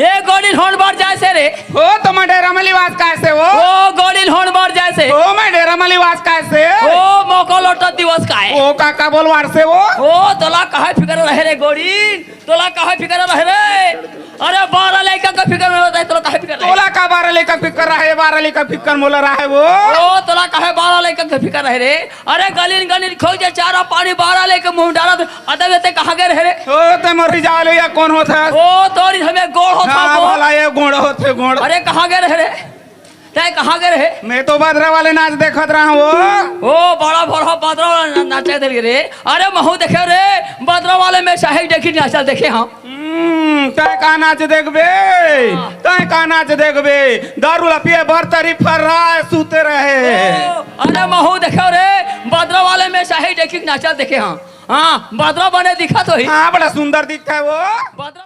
ए गोडिल होन बार जैसे रे हो तो मैं डेरा में लिवास कैसे हो ओ गोडिल होन बार जैसे हो मैं डेरा में लिवास कैसे ओ मोको लोटा दिवस का है ओ काका बोलवार से वो ओ तोला कहे फिकर रहे रे गोडिल तोला कहे फिकर रहे रे अरे 12 लड़का का फिकर में होता है तोला कहे फिकर तोला का 12 लेकर फिकर रहे 12 लेकर फिकर मोला रहे वो ओ तोला कहे 12 लड़का का फिकर रहे रे अरे गलिन गलिन खोज चारा पानी 12 लेके मुंह डाला अदब ते कहां गए रे ओ ते मरी जाले या कौन होता ओ तोरी हमें गोड़ होता हां वो भला ये गोड़ होते गोड़ अरे कहां गए रे तय कहां गए रे मैं तो बदरा वाले नाच देखत रहा हूं ओ बड़ा बड़ा बदरा वाला नाचे दे रे अरे महू देखे रे बदरा वाले में शाही देखी नाचा देखे हां तय का नाच देखबे तय का नाच देखबे दारू ला पिए बरतरी फर रहा है सूते रहे अरे महू देखे रे बदरा वाले में शाही देखी नाचा देखे हां हां बदरा बने दिखा तो ही हां बड़ा सुंदर दिखता है वो बदरा